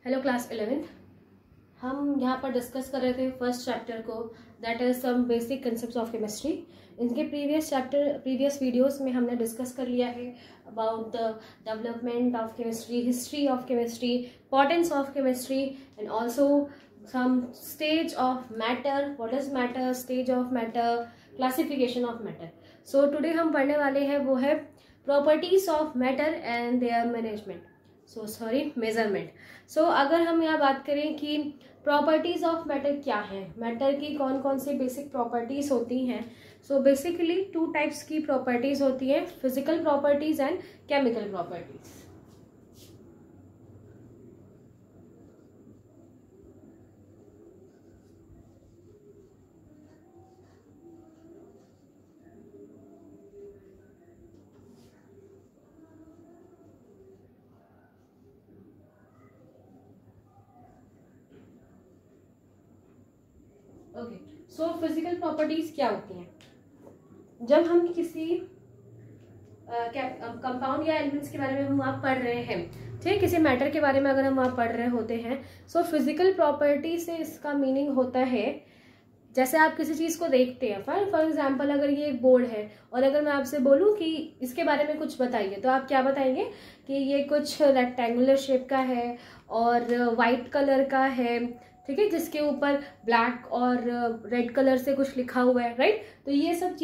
Hello class 11th। हम यहाँ पर डिस्कस कर रहे थे फर्स्ट चैप्टर को, that is some basic concepts of chemistry. इनके प्रीवियस वीडियोस में हमने डिस्कस कर लिया है about the development of chemistry, history of chemistry, importance of chemistry and also some stage of matter, what is matter, stage of matter, classification of matter. So today हम पढ़ने वाले हैं वो है properties of matter and their management, measurement. So अगर हम यहाँ बात करें कि प्रॉपर्टीज ऑफ मैटर क्या है, मैटर की कौन कौन सी बेसिक प्रॉपर्टीज होती हैं। सो बेसिकली टू टाइप्स की प्रॉपर्टीज होती है, physical properties and chemical properties. Okay, so physical properties क्या होती हैं? जब हम किसी कंपाउंड या एलिमेंट्स के बारे में हम आप पढ़ रहे हैं, ठीक, किसी मैटर के बारे में अगर हम आप पढ़ रहे होते हैं, सो फिजिकल प्रॉपर्टी से इसका मीनिंग होता है जैसे आप किसी चीज को देखते हैं। फॉर एग्जाम्पल अगर ये एक बोर्ड है और अगर मैं आपसे बोलूं कि इसके बारे में कुछ बताइए, तो आप क्या बताएंगे कि ये कुछ रेक्टेंगुलर शेप का है और वाइट कलर का है, ठीक है, जिसके ऊपर ब्लैक और रेड कलर से कुछ लिखा हुआ है, राइट। तो ये सब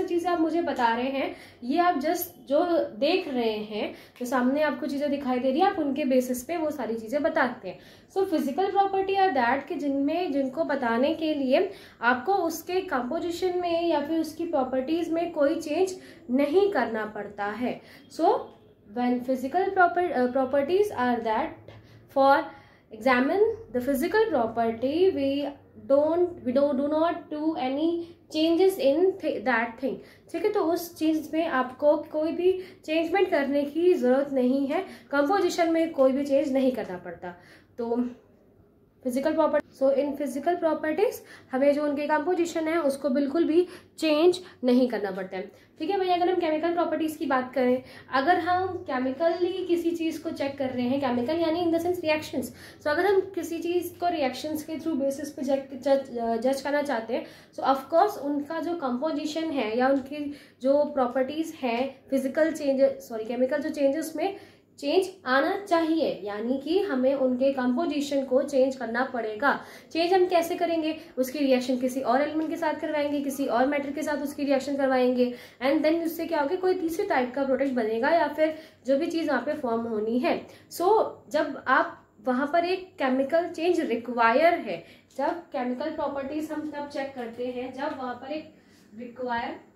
चीजें आप मुझे बता रहे हैं, ये आप जस्ट जो देख रहे हैं, जो सामने आपको चीजें दिखाई दे रही है, आप उनके बेसिस पे वो सारी चीजें बताते हैं। So physical property are that कि जिनको बताने के लिए आपको उसके कंपोजिशन में या फिर उसकी प्रॉपर्टीज में कोई चेंज नहीं करना पड़ता है। So when physical properties are that for examine the physical property, we do not do any changes in that thing, ठीक है। तो उस चीज में आपको कोई भी चेंजमेंट करने की जरूरत नहीं है, कंपोजिशन में कोई भी चेंज नहीं करना पड़ता। तो physical property, so in physical properties हमें जो उनके कंपोजिशन है उसको बिल्कुल भी चेंज नहीं करना पड़ता है, ठीक है भैया। अगर हम केमिकल प्रॉपर्टीज की बात करें, अगर हम केमिकली किसी चीज को चेक कर रहे हैं, केमिकल यानी इन द सेंस रिएक्शंस, सो अगर हम किसी चीज को रिएक्शंस के थ्रू बेसिस पे जज करना चाहते हैं, सो ऑफकोर्स उनका जो कंपोजिशन है या उनकी जो प्रॉपर्टीज है, केमिकल जो चेंजेस में चेंज आना चाहिए, यानी कि हमें उनके कंपोजिशन को चेंज करना पड़ेगा। चेंज हम कैसे करेंगे? उसकी रिएक्शन किसी और एलिमेंट के साथ करवाएंगे, किसी और मैटर के साथ उसकी रिएक्शन करवाएंगे, एंड देन उससे क्या होगा, कोई तीसरे टाइप का प्रोडक्ट बनेगा या फिर जो भी चीज वहां पे फॉर्म होनी है। सो जब आप वहां पर एक केमिकल चेंज रिक्वायर है, जब केमिकल प्रॉपर्टीज हम तब चेक करते हैं जब वहां पर एक रिक्वायर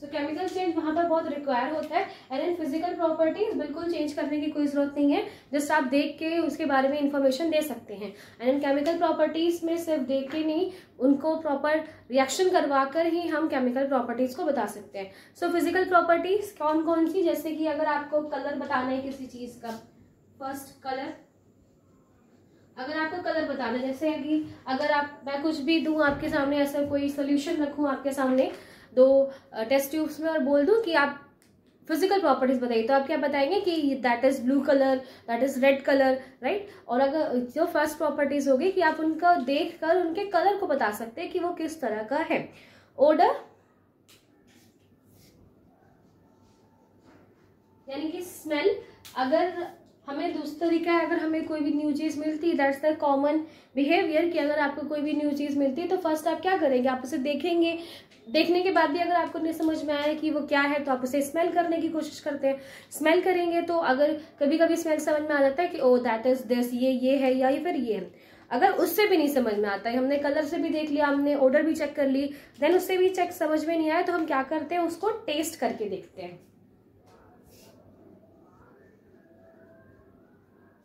सो केमिकल चेंज वहां पर बहुत रिक्वायर होता है। एंड इन फिजिकल प्रॉपर्टीज बिल्कुल चेंज करने की कोई जरूरत नहीं है, जस्ट आप देख के उसके बारे में इंफॉर्मेशन दे सकते हैं। एंड इन केमिकल प्रॉपर्टीज में सिर्फ देख के नहीं, उनको प्रॉपर रिएक्शन करवा कर ही हम केमिकल प्रॉपर्टीज को बता सकते हैं। सो फिजिकल प्रॉपर्टीज कौन कौन सी, जैसे कि अगर आपको कलर बताना है किसी चीज का, फर्स्ट कलर, अगर आपको कलर बताना है, जैसे कि अगर मैं कुछ भी दूं आपके सामने, ऐसा कोई सोल्यूशन रखूं आपके सामने दो टेस्ट ट्यूब्स में और बोल दूं कि आप फिजिकल प्रॉपर्टीज बताइए, तो आप क्या बताएंगे कि that is blue colour, that is red colour, right. और अगर जो फर्स्ट प्रॉपर्टीज होगी कि आप उनका देखकर उनके कलर को बता सकते हैं कि वो किस तरह का है। ओडर यानी कि स्मेल, अगर हमें दूसरा तरीका है, अगर हमें कोई भी न्यू चीज मिलती है, दैट्स द कॉमन बिहेवियर कि अगर आपको कोई भी न्यू चीज मिलती है तो फर्स्ट आप क्या करेंगे, आप उसे देखेंगे, देखने के बाद भी अगर आपको नहीं समझ में आया कि वो क्या है तो आप उसे स्मेल करने की कोशिश करते हैं। स्मेल करेंगे तो अगर कभी कभी स्मेल समझ में आ जाता है कि ओ दैट इज दिस, ये है या फिर ये है। अगर उससे भी नहीं समझ में आता है, हमने कलर से भी देख लिया, हमने ऑर्डर भी चेक कर ली, देन उससे भी चेक समझ में नहीं आया, तो हम क्या करते हैं, उसको टेस्ट करके देखते हैं,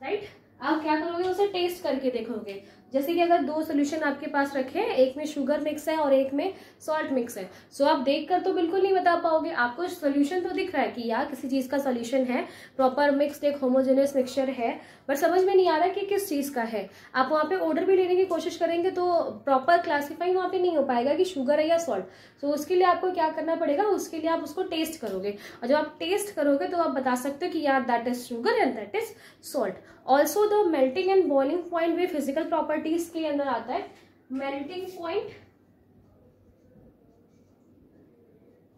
राइट। आप क्या करोगे, उसे टेस्ट करके देखोगे। जैसे कि अगर दो सोल्यूशन आपके पास रखे हैं, एक में शुगर मिक्स है और एक में सॉल्ट मिक्स है, सो आप देखकर तो बिल्कुल नहीं बता पाओगे। आपको सोल्यूशन तो दिख रहा है कि यार किसी चीज का सोल्यूशन है, प्रॉपर मिक्स्ड एक होमोजेनियस मिक्सचर है, बट समझ में नहीं आ रहा है कि किस चीज का है। आप वहाँ पे ऑर्डर भी लेने की कोशिश करेंगे तो प्रॉपर क्लासीफाई वहाँ पे नहीं हो पाएगा कि शुगर है या सॉल्ट। सो उसके लिए आपको क्या करना पड़ेगा, उसके लिए आप उसको टेस्ट करोगे, और जब आप टेस्ट करोगे तो आप बता सकते हो कि यार that is sugar and that is salt. Also the melting and boiling point भी फिजिकल प्रॉपर्टीज के अंदर आता है। Melting point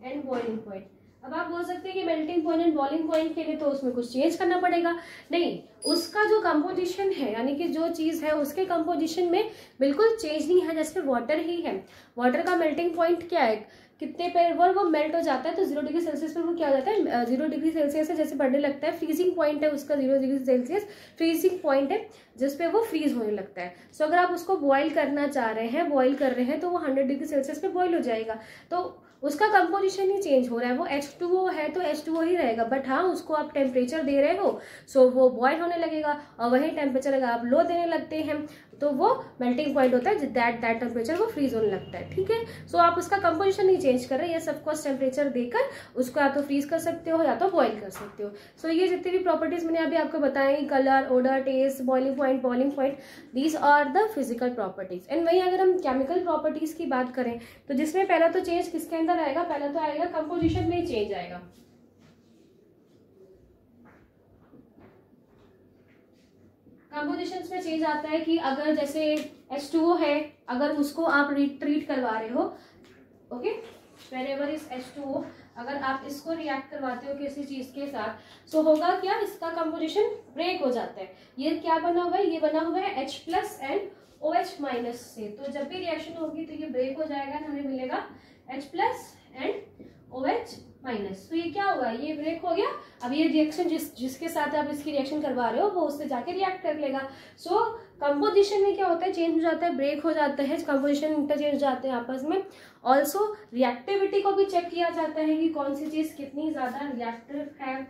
and boiling point. अब आप बोल सकते हैं कि melting point and boiling point के लिए तो उसमें कुछ चेंज करना पड़ेगा, नहीं, उसका जो कंपोजिशन है यानी कि जो चीज है उसके कंपोजिशन में बिल्कुल चेंज नहीं है। जैसे वाटर ही है, वाटर का मेल्टिंग पॉइंट क्या है, कितने पे वो मेल्ट हो जाता है, तो 0 डिग्री सेल्सियस पर वो क्या हो जाता है, 0 डिग्री सेल्सियस से जैसे बढ़ने लगता है, फ्रीजिंग पॉइंट है उसका 0 डिग्री सेल्सियस, फ्रीजिंग पॉइंट है जिसपे वो फ्रीज होने लगता है। सो अगर आप उसको बॉईल करना चाह रहे हैं, बॉईल कर रहे हैं, तो वो 100 डिग्री सेल्सियस पे बॉईल हो जाएगा, तो उसका कंपोजिशन ही चेंज हो रहा है। वो H2O है तो H2O ही रहेगा, बट हाँ उसको आप टेम्परेचर दे रहे हो सो वो बॉयल होने लगेगा, और वही टेम्परेचर अगर आप लो देने लगते हैं तो वो मेल्टिंग पॉइंट होता है, दैट टेम्परेचर वो फ्रीज होने लगता है। ठीक है, सो आप उसका कंपोजिशन नहीं चेंज कर रहे, ये सबको टेम्परेचर देकर उसको या तो फ्रीज कर सकते हो या तो बॉयल कर सकते हो। सो ये जितनी भी प्रॉपर्टीज मैंने अभी आपको बताई, colour, odour, taste, boiling point, these are the physical properties. And वही अगर हम केमिकल प्रॉपर्टीज की बात करें तो जिसमें पहला तो चेंज किसके अंदर आएगा, पहला तो आएगा कंपोजिशन में चेंज आएगा। कंपोजिशन में चेंज आता है कि अगर जैसे H2O है, अगर उसको आप ट्रीट करवा रहे हो, ओके, wherever is H2O, अगर आप इसको रिएक्ट करवाते हो किसी चीज के साथ, सो होगा क्या, इसका कंपोजिशन ब्रेक हो जाता है। ये क्या बना हुआ है, ये बना हुआ है H+ एंड OH- से, तो जब भी रिएक्शन होगी तो ये ब्रेक हो जाएगा, हमें मिलेगा H+ एंड OH-। तो ये क्या हुआ, ये ब्रेक हो गया। अब ये रिएक्शन जिसके साथ आप इसकी रिएक्शन करवा रहे हो वो उससे जाके रिएक्ट कर लेगा। सो कंपोजिशन में क्या होता है, चेंज हो जाता है, ब्रेक हो जाता है, कंपोजिशन इंटरचेंज हो जाते हैं आपस में। ऑल्सो रिएक्टिविटी को भी चेक किया जाता है कि कौन सी चीज कितनी ज्यादा रिएक्टिव है।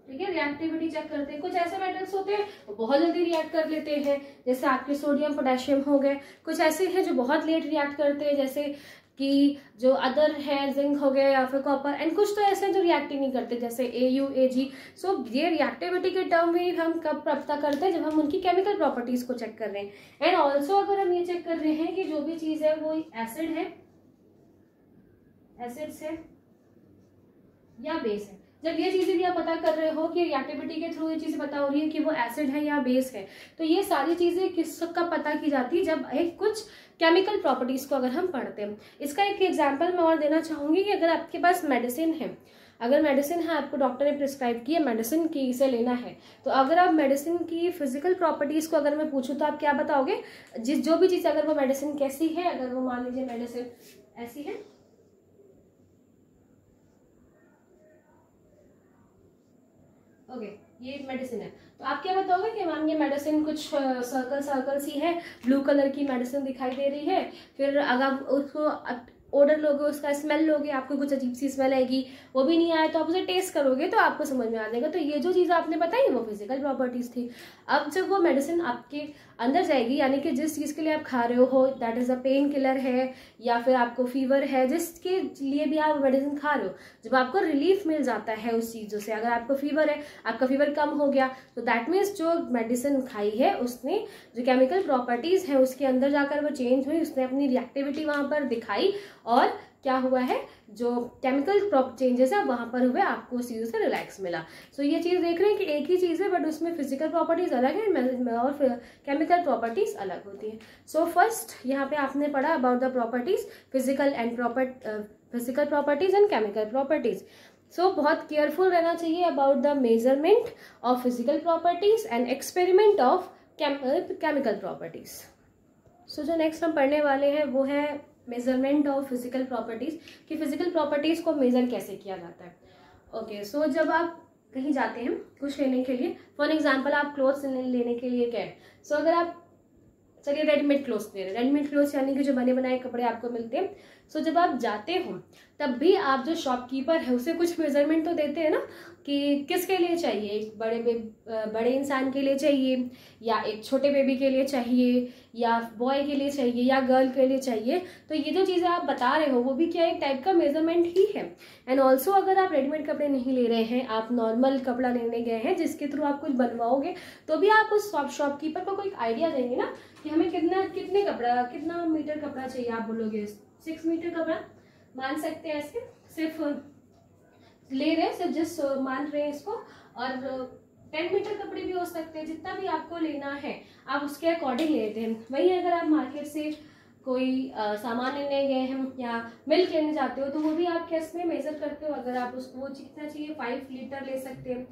ठीक है, रिएक्टिविटी चेक करते हैं। कुछ ऐसे मेटल्स होते हैं वो बहुत जल्दी रिएक्ट कर लेते हैं, जैसे आपके सोडियम पोटेशियम हो गए। कुछ ऐसे हैं जो बहुत लेट रिएक्ट करते हैं, जैसे कि जो अदर है, जिंक हो गया या फिर कॉपर। एंड कुछ तो ऐसे हैं जो रिएक्ट ही नहीं करते, जैसे AU, AG। सो ये रिएक्टिविटी के टर्म में हम कब पता करते हैं, जब हम उनकी केमिकल प्रॉपर्टीज को चेक कर रहे हैं। एंड ऑल्सो अगर हम ये चेक कर रहे हैं कि जो भी चीज है वो एसिड है, एसिड्स है या बेस है, जब ये चीजें भी आप पता कर रहे हो कि रिएक्टिविटी के थ्रू ये चीजें पता हो रही है कि वो एसिड है या बेस है, तो ये सारी चीजें किस का पता की जाती है, जब एक कुछ केमिकल प्रॉपर्टीज को अगर हम पढ़ते हैं। इसका एक एग्जांपल मैं और देना चाहूंगी कि अगर आपके पास मेडिसिन है, अगर मेडिसिन है, आपको डॉक्टर ने प्रिस्क्राइब की है मेडिसिन की इसे लेना है, तो अगर आप मेडिसिन की फिजिकल प्रॉपर्टीज को अगर मैं पूछूं तो आप क्या बताओगे, जो भी चीज, अगर वो मेडिसिन कैसी है, अगर वो मान लीजिए मेडिसिन ऐसी है, ओके, ये मेडिसिन है, तो आप क्या बताओगे कि मैम ये मेडिसिन कुछ सर्कल सी है, ब्लू कलर की मेडिसिन दिखाई दे रही है। फिर अगर आप उसको ऑर्डर लोगे, उसका स्मेल लोगे, आपको कुछ अजीब सी स्मेल आएगी, वो भी नहीं आए तो आप उसे टेस्ट करोगे तो आपको समझ में आ जाएगा। तो ये जो चीज़ आपने बताई वो फिजिकल प्रॉपर्टीज थी। अब जब वो मेडिसिन आपके अंदर जाएगी, यानी कि जिस चीज़ के लिए आप खा रहे हो, that is a pain killer है या फिर आपको फीवर है, जिसके लिए भी आप मेडिसिन खा रहे हो, जब आपको रिलीफ मिल जाता है उस चीज़ों से, अगर आपको फीवर है, आपका फीवर कम हो गया, तो दैट मीन्स जो मेडिसिन खाई है उसने जो केमिकल प्रॉपर्टीज है उसके अंदर जाकर वो चेंज हुई, उसने अपनी रिएक्टिविटी वहां पर दिखाई, और क्या हुआ है, जो केमिकल चेंजेस है वहां पर हुए, आपको उस चीज से रिलैक्स मिला। सो ये चीज देख रहे हैं कि एक ही चीज है बट उसमें फिजिकल प्रॉपर्टीज अलग है और केमिकल प्रॉपर्टीज अलग होती है। सो फर्स्ट यहाँ पे आपने पढ़ा about the properties, physical properties and chemical properties. So बहुत केयरफुल रहना चाहिए about the measurement of physical properties and experiment of chemical properties. So जो नेक्स्ट हम पढ़ने वाले हैं वो है मेजरमेंट ऑफ फिजिकल प्रॉपर्टीज, कि फिजिकल प्रॉपर्टीज को मेजर कैसे किया जाता है। ओके, सो जब आप कहीं जाते हैं कुछ लेने के लिए, फॉर एग्जांपल आप क्लोथ्स लेने के लिए गए, सो अगर आप चलिए रेडीमेड क्लोथ्स ले रहे हैं, रेडीमेड क्लोथ्स यानी कि जो बने बनाए कपड़े आपको मिलते हैं। सो जब आप जाते हो तब भी आप जो शॉपकीपर है उसे कुछ मेजरमेंट तो देते हैं ना कि किसके लिए चाहिए, एक बड़े इंसान के लिए चाहिए, या एक छोटे बेबी के लिए चाहिए, या बॉय के लिए चाहिए, या गर्ल के लिए चाहिए। तो ये जो चीज़ें आप बता रहे हो वो भी क्या एक टाइप का मेजरमेंट ही है। एंड ऑल्सो अगर आप रेडीमेड कपड़े नहीं ले रहे हैं, आप नॉर्मल कपड़ा लेने गए हैं जिसके थ्रू आप कुछ बनवाओगे, तो भी आप उस शॉपकीपर को कोई आइडिया देंगे ना कि हमें कितना मीटर कपड़ा चाहिए। आप बोलोगे 6 मीटर कपड़ा मान सकते हैं, ऐसे सिर्फ ले रहे हैं, सिर्फ जस्ट मान रहे हैं इसको। और 10 मीटर कपड़े भी हो सकते हैं, जितना भी आपको लेना है आप उसके अकॉर्डिंग लेते हैं। वही अगर आप मार्केट से कोई सामान लेने गए हैं या मिल्क लेने जाते हो तो वो भी आप कैसे मेजर करते हो। अगर आप उसको वो कितना चाहिए, 5 लीटर ले सकते हैं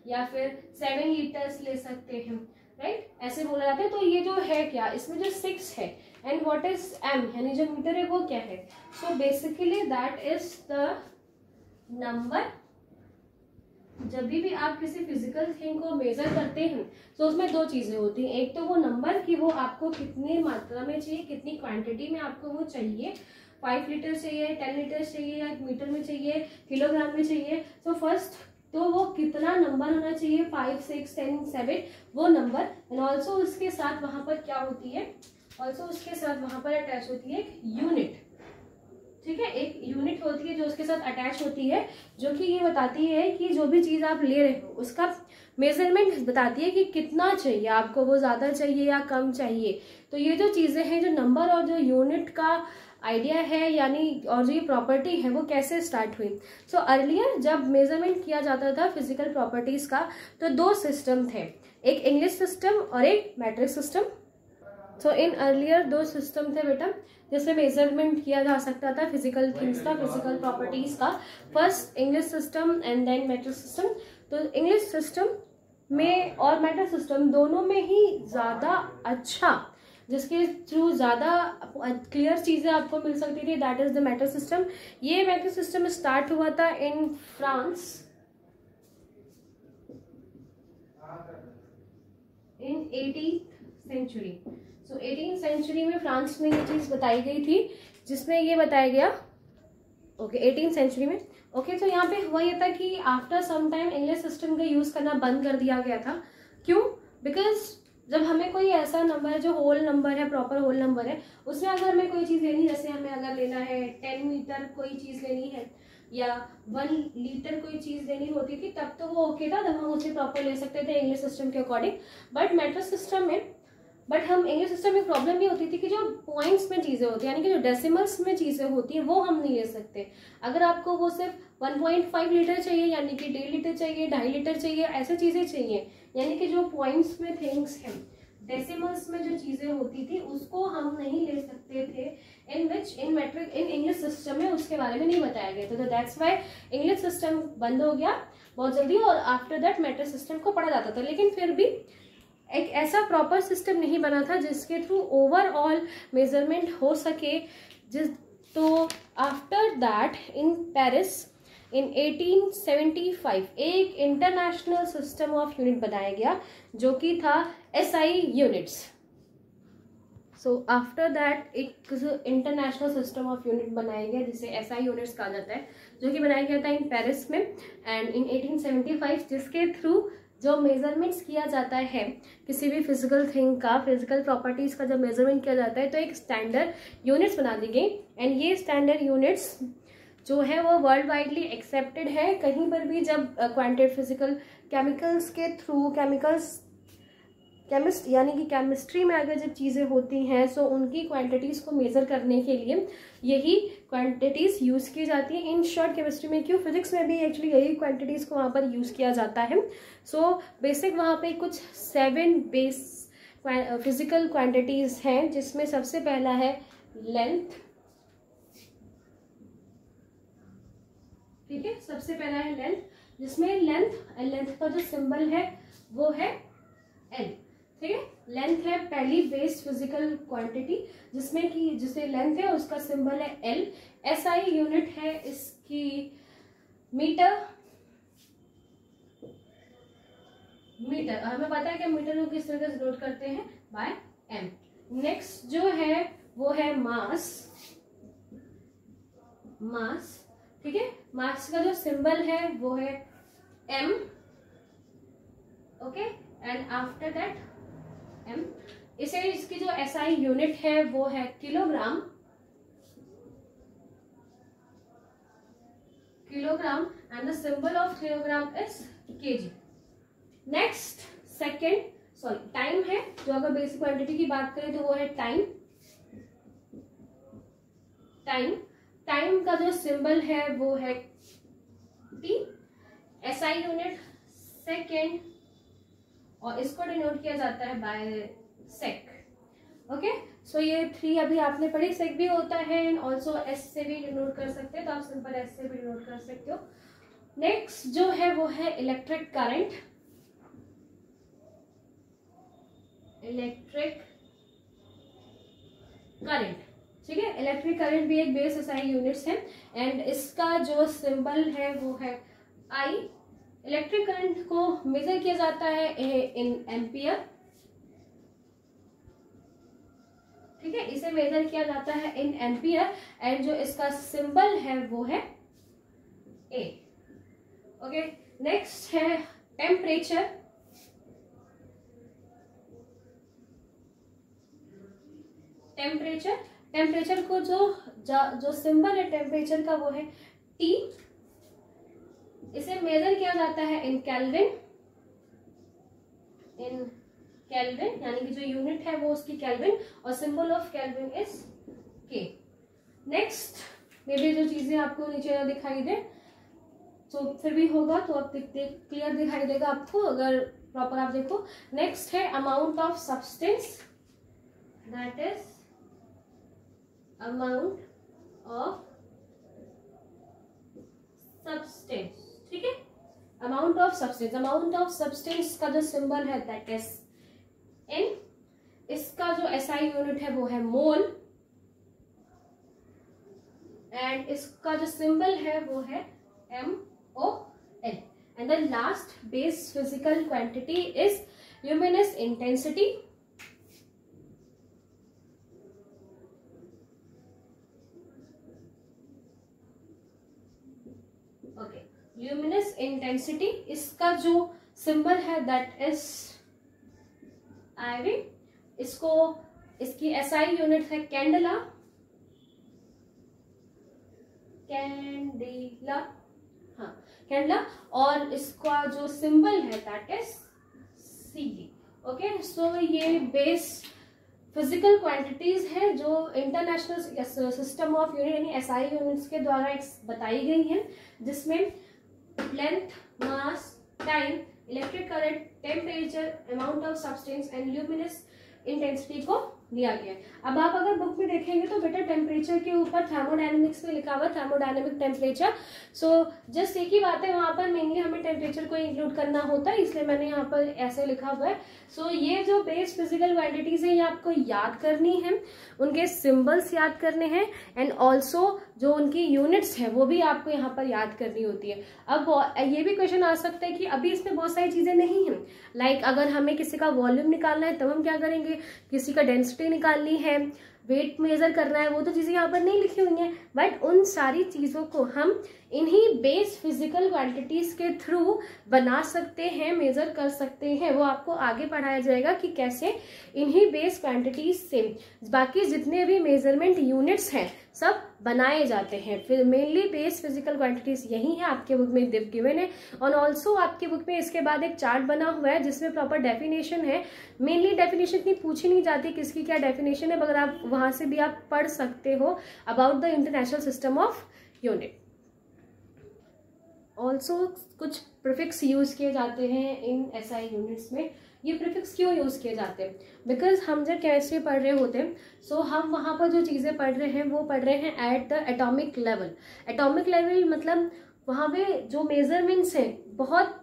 या फिर 7 लीटर्स ले सकते हैं, राइट, ऐसे बोला जाता है। तो ये जो है क्या, इसमें जो 6 है एंड व्हाट इज एम यानी जो मीटर है वो क्या है। So basically that is the number. जब भी आप किसी फिजिकल थिंग को मेजर करते हैं तो उसमें 2 चीजें होती हैं। एक तो वो नंबर कि वो आपको कितनी मात्रा में चाहिए, कितनी क्वांटिटी में आपको वो चाहिए, 5 लीटर चाहिए, 10 लीटर चाहिए, या मीटर में चाहिए, किलोग्राम में चाहिए। सो फर्स्ट तो वो कितना नंबर होना चाहिए, 5, 6, 10, 7 वो नंबर। एंड ऑल्सो उसके साथ वहां पर क्या होती है, ऑल्सो उसके साथ वहां पर अटैच होती है एक यूनिट। ठीक है, एक यूनिट होती है जो उसके साथ अटैच होती है, जो कि ये बताती है कि जो भी चीज आप ले रहे हो उसका मेजरमेंट बताती है कि कितना चाहिए आपको, वो ज्यादा चाहिए या कम चाहिए। तो ये जो चीजें हैं, जो नंबर और जो यूनिट का आइडिया है यानी और जो ये प्रॉपर्टी है वो कैसे स्टार्ट हुई। सो अर्लियर जब मेजरमेंट किया जाता था फिजिकल प्रॉपर्टीज का तो 2 सिस्टम थे, एक इंग्लिश सिस्टम और एक metric system. So in earlier 2 system थे बेटा जिसमें मेजरमेंट किया जा सकता था फिजिकल थिंग्स का, फिजिकल प्रॉपर्टीज का। First English system and then metric system. तो इंग्लिश सिस्टम में और मैट्रिक सिस्टम दोनों में ही ज्यादा अच्छा, जिसके थ्रू ज्यादा क्लियर चीजें आपको मिल सकती थी, that is the metric system. ये मैट्रिक सिस्टम स्टार्ट हुआ था in France in 18th century. So 18th century में फ्रांस में ये चीज बताई गई थी, जिसमें ये बताया गया 18th सेंचुरी में। तो यहाँ पे हुआ ये था कि after some time English system का यूज करना बंद कर दिया गया था। क्यों? बिकॉज जब हमें कोई ऐसा नंबर है जो होल नंबर है, प्रॉपर होल नंबर है, उसमें अगर हमें कोई चीज लेनी, जैसे हमें अगर लेना है 10 मीटर कोई चीज लेनी है या 1 लीटर कोई चीज लेनी होती थी, तब तो वो ओके था, तब हम उसे प्रॉपर ले सकते थे इंग्लिश सिस्टम के अकॉर्डिंग। बट मैट्रिक सिस्टम में इंग्लिश सिस्टम में प्रॉब्लम ये होती थी कि जो पॉइंट्स में चीजें होती है यानी कि जो डेसिमल्स में चीजें होती है वो हम नहीं ले सकते। अगर आपको वो सिर्फ 1.5 लीटर चाहिए यानी कि 1.5 लीटर चाहिए, 2.5 लीटर चाहिए, ऐसे चीजें चाहिए, यानी कि जो पॉइंट्स में थिंग्स हैं, डेसिमल्स में जो चीजें होती थी उसको हम नहीं ले सकते थे। इन इंग्लिश सिस्टम में उसके बारे में नहीं बताया गया था। तो दैट्स व्हाई इंग्लिश सिस्टम बंद हो गया बहुत जल्दी और आफ्टर दैट मैट्रिक सिस्टम को पढ़ा जाता था। लेकिन फिर भी एक ऐसा प्रॉपर सिस्टम नहीं बना था जिसके थ्रू ओवरऑल मेजरमेंट हो सके। तो आफ्टर दैट इन पेरिस इन 1875 एक इंटरनेशनल सिस्टम ऑफ यूनिट बनाया गया जो कि था SI units. So after that एक इंटरनेशनल सिस्टम ऑफ यूनिट बनाया गया जिसे SI यूनिट्स कहा जाता है, जो कि बनाया गया था इन पेरिस में एंड इन 1875, जिसके थ्रू जो मेजरमेंट्स किया जाता है किसी भी फिजिकल थिंग का, फिजिकल प्रॉपर्टीज का जब मेजरमेंट किया जाता है तो एक स्टैंडर्ड यूनिट्स बना दी गई। एंड ये स्टैंडर्ड यूनिट्स जो है वो वर्ल्ड वाइडली एक्सेप्टेड है। कहीं पर भी जब क्वांटिटेटिव फिजिकल केमिकल्स के थ्रू केमिस्ट यानी कि केमिस्ट्री में अगर जब चीज़ें होती हैं सो उनकी क्वांटिटीज़ को मेज़र करने के लिए यही क्वांटिटीज़ यूज़ की जाती हैं। इन शॉर्ट केमिस्ट्री में क्यों, फिजिक्स में भी एक्चुअली यही क्वांटिटीज़ को वहाँ पर यूज़ किया जाता है। सो बेसिक वहाँ पे कुछ 7 बेस फिजिकल क्वांटिटीज़ हैं, जिसमें सबसे पहला है लेंथ। ठीक है, सबसे पहला है लेंथ, जिसमें लेंथ का जो सिंबल है वो है L। ठीक है, लेंथ है पहली बेस फिजिकल क्वांटिटी जिसमें कि जिसे लेंथ है उसका सिंबल है L। SI यूनिट है इसकी मीटर। हमें पता है कि मीटर को किस तरह से डिनोट करते हैं, बाय M। नेक्स्ट जो है वो है मास। मास, ठीक है। मास का जो सिंबल है वो है m, okay, and after that m। इसे इसकी जो SI यूनिट है वो है kilogram. Kilogram and the symbol of kilogram is kg। Next second, sorry time है, जो अगर बेसिक क्वांटिटी की बात करें तो वो है टाइम। टाइम, टाइम का जो सिंबल है वो है t। SI यूनिट सेकेंड, और इसको डिनोट किया जाता है बाय सेक। ओके, सो ये 3 अभी आपने पढ़ी। सेक भी होता है एंड ऑल्सो एस से भी डिनोट कर सकते हैं, तो आप सिंपल एस से भी डिनोट कर सकते हो। नेक्स्ट जो है वो है इलेक्ट्रिक करंट। इलेक्ट्रिक करंट, ठीक है। इलेक्ट्रिक करंट भी एक बेस SI यूनिट्स है एंड इसका जो सिंबल है वो है I। इलेक्ट्रिक करंट को मेजर किया जाता है इन एम्पियर, ठीक है। इसे मेजर किया जाता है इन एम्पियर एंड जो इसका सिंबल है वो है A। ओके, नेक्स्ट है टेम्परेचर। टेम्परेचर, टेम्परेचर को जो सिंबल है टेम्परेचर का वो है T। इसे मेजर किया जाता है इन केल्विन। इन केल्विन, यानी कि जो यूनिट है वो उसकी केल्विन, और symbol of kelvin is K। Next, मे भी जो चीजें आपको नीचे दिखाई दे तो फिर भी होगा तो अब क्लियर दिखाई देगा आपको अगर प्रॉपर आप देखो। नेक्स्ट है amount of substance, that is amount of substance, ठीक है। Amount of substance, amount of substance का जो सिंबल है दैट इज N। इसका जो SI यूनिट है वो है मोल एंड इसका जो सिंबल है वो है MOL। And the last base physical quantity is luminous intensity. Okay, luminous intensity, इसका जो सिंबल है दैट इज IV। इसको, इसकी SI यूनिट है कैंडला। कैंडेला, हाँ कैंडला, और इसका जो सिंबल है दैट इज Cd। ओके, सो ये बेस फिजिकल क्वांटिटीज है जो इंटरनेशनल सिस्टम ऑफ यूनिट यानी SI यूनिट्स के द्वारा बताई गई हैं, जिसमें length, mass, time, electric current, temperature, amount of substance and luminous intensity को दिया गया है। अब आप अगर बुक में देखेंगे तो बेटा टेम्परेचर के ऊपर थर्मोडायनेमिक्स में लिखा हुआ है थर्मोडायनेमिक टेम्परेचर। सो जस्ट एक ही बात है, वहां पर मेनली हमें टेम्परेचर को इंक्लूड करना होता है, इसलिए मैंने यहाँ पर ऐसे लिखा हुआ है। सो ये जो बेस फिजिकल क्वांटिटीज है ये आपको याद करनी है, उनके सिंबल्स याद करने हैं एंड ऑल्सो जो उनकी यूनिट्स है वो भी आपको यहाँ पर याद करनी होती है। अब ये भी क्वेश्चन आ सकता है कि अभी इसमें बहुत सारी चीजें नहीं हैं, लाइक अगर हमें किसी का वॉल्यूम निकालना है तब हम क्या करेंगे, किसी का डेंसिटी निकालनी है, वेट मेजर करना है, वो तो चीजें यहाँ पर नहीं लिखी हुई हैं, बट उन सारी चीजों को हम इन्हीं बेस फिजिकल क्वांटिटीज के थ्रू बना सकते हैं, मेजर कर सकते हैं। वो आपको आगे पढ़ाया जाएगा कि कैसे इन्हीं बेस क्वांटिटीज से बाकी जितने भी मेजरमेंट यूनिट्स हैं सब बनाए जाते हैं। फिर मेनली बेस फिजिकल क्वांटिटीज यही है, आपके बुक में गिवन है। और ऑल्सो आपके बुक में इसके बाद एक चार्ट बना हुआ है जिसमें प्रॉपर डेफिनेशन है। मेनली डेफिनेशन इतनी पूछी नहीं जाती किसकी क्या डेफिनेशन है, मगर आप वहां से भी आप पढ़ सकते हो about the international system of unit. Also कुछ प्रीफिक्स यूज किए जाते हैं इन SI यूनिट्स में। ये प्रीफिक्स क्यों यूज किए जाते हैं, बिकॉज हम जब केमिस्ट्री पढ़ रहे होते हैं सो हम वहाँ पर जो चीज़ें पढ़ रहे हैं वो पढ़ रहे हैं at the atomic level. Atomic level मतलब वहाँ पे जो मेजरमेंट्स हैं बहुत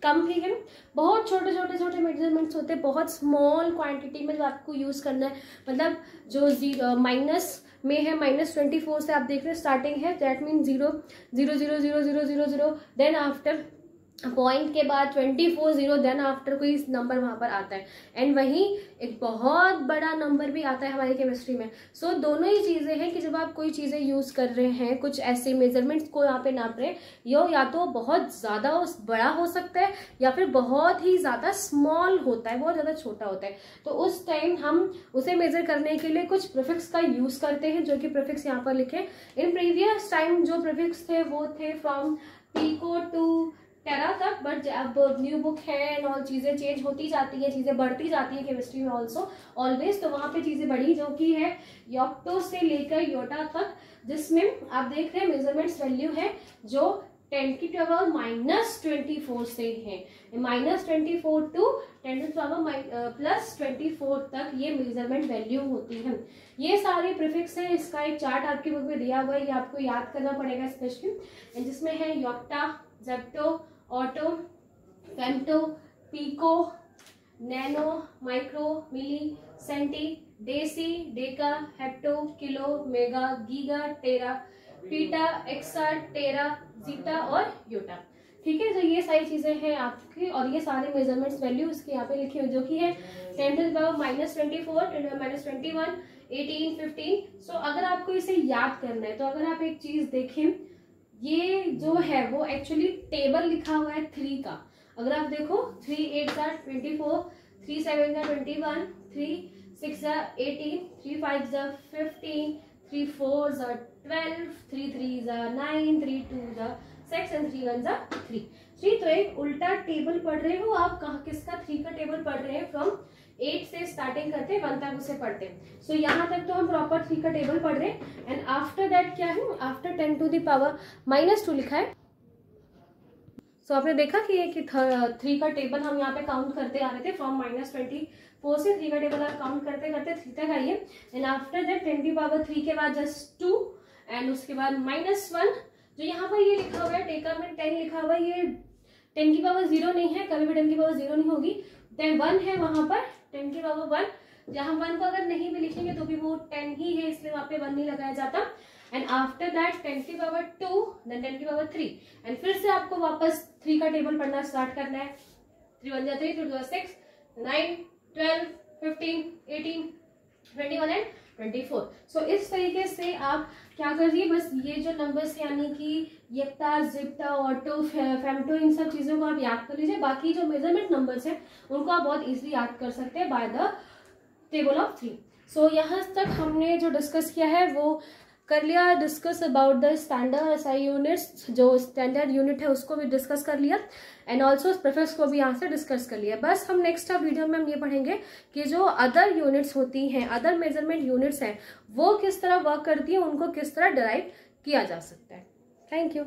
कम ही है, बहुत छोटे छोटे मेजरमेंट्स होते हैं, बहुत स्मॉल क्वांटिटी में जो आपको यूज़ करना है। मतलब जो माइनस में है -24 से आप देख रहे हैं स्टार्टिंग है, that mean 0 0 0 0 0 0 0, then after point के बाद 24 0 देन आफ्टर कोई नंबर वहाँ पर आता है, एंड वहीं एक बहुत बड़ा नंबर भी आता है हमारी केमिस्ट्री में। सो दोनों ही चीज़ें हैं कि जब आप कोई चीज़ें यूज़ कर रहे हैं, कुछ ऐसे मेजरमेंट्स को यहाँ पे नाप रहे हैं, या तो बहुत ज़्यादा बड़ा हो सकता है या फिर बहुत ही ज़्यादा स्मॉल होता है, बहुत ज़्यादा छोटा होता है। तो उस टाइम हम उसे मेजर करने के लिए कुछ प्रीफिक्स का यूज़ करते हैं, जो कि प्रीफिक्स यहाँ पर लिखे। इन प्रीवियस टाइम जो प्रीफिक्स थे वो थे फ्रॉम पिको टू टेरा तक, बट अब न्यू बुक है एंड ऑल, चीज़ें चेंज होती जाती है, चीज़ें बढ़ती जाती है केमिस्ट्री में ऑल्सो ऑलवेज। तो वहाँ पे चीज़ें बढ़ी, जो कि है योक्टो से लेकर योटा तक, जिसमें आप देख रहे हैं मेजरमेंट्स वैल्यू है जो 10 की पावर -24 से है, -24 टू 10 की पावर +24 तक ये मेजरमेंट वैल्यू होती है। ये सारे प्रीफिक्स हैं, इसका एक चार्ट आपकी बुक में दिया हुआ है, ये आपको याद करना पड़ेगा स्पेशली, जिसमें है yocto, zepto, atto, femto, pico, nano, micro, milli, centi, deci, deca, hecto, kilo, mega, giga, tera, peta, exa, tera, zetta और योटा। ठीक है, तो ये सारी चीजें हैं आपकी, और ये सारे मेजरमेंट्स वैल्यू इसके यहाँ पे लिखे हुए, जो कि है 10 to the power -24, 10 to the power -21, 18, 15। सो अगर आपको इसे याद करना है तो अगर आप एक चीज देखें, ये जो है वो एक्चुअली टेबल लिखा हुआ है 3 का। अगर आप देखो 3 8 24, 3 7 21, 3 6 18, 3 5 15, 3 4 12, 3 3 9, 3 2 6 एंड 3 1 3। तो एक उल्टा टेबल पढ़ रहे हो आप, कहाँ किसका 3 का टेबल पढ़ रहे हैं, फ्रॉम 8 से स्टार्टिंग करते हैं 1 तक उसे पढ़ते हैं। सो यहाँ तक तो हम प्रॉपर 3 का टेबल पढ़ रहे हैं, एंड आफ्टर दैट क्या है, आफ्टर 10 to the power -2 लिखा है। सो आपने देखा कि ये कि 3 का टेबल हम यहाँ पे काउंट करते आ रहे थे, फ्रॉम -24 से 3 का टेबल आप काउंट करते करते 3 तक आइए, एंड आफ्टर दैट 10 की पावर 3 के बाद जस्ट 2, एंड उसके बाद -1। जो यहाँ पर ये लिखा हुआ है टेका में 10 लिखा हुआ है, ये 10 की पावर 0 नहीं है, कभी भी 10 की पावर 0 नहीं होगी, 1 है वहां पर 10 की पावर 1। जहां 1 को अगर नहीं भी लिखेंगे तो भी वो 10 ही है, इसलिए वहां पे 1 नहीं लगाया जाता। एंड आफ्टर दैट 10 की पावर 2, देन 10 की पावर 3, एंड फिर से आपको वापस 3 का टेबल पढ़ना स्टार्ट करना है। 3 1 3, 2 2 6, 9 12 15 18 21 एंड 24। सो इस तरीके से आप क्या करिए, बस ये जो नंबर्स यानी कि येक्टा, जिप्टा, ऑटो, फेम्टो, इन सब चीज़ों को आप याद कर लीजिए। बाकी जो मेजरमेंट नंबर्स हैं उनको आप बहुत इजीली याद कर सकते हैं बाय द टेबल ऑफ 3। सो यहाँ तक हमने जो डिस्कस किया है वो कर लिया, discuss about the standard SI units, जो स्टैंडर्ड यूनिट है उसको भी डिस्कस कर लिया, एंड ऑल्सो प्रीफिक्स को भी यहाँ से डिस्कस कर लिया। बस हम नेक्स्ट वीडियो में हम ये पढ़ेंगे कि जो अदर यूनिट्स होती हैं, अदर मेजरमेंट यूनिट्स हैं, वो किस तरह वर्क करती हैं, उनको किस तरह डिराइव किया जा सकता है। Thank you.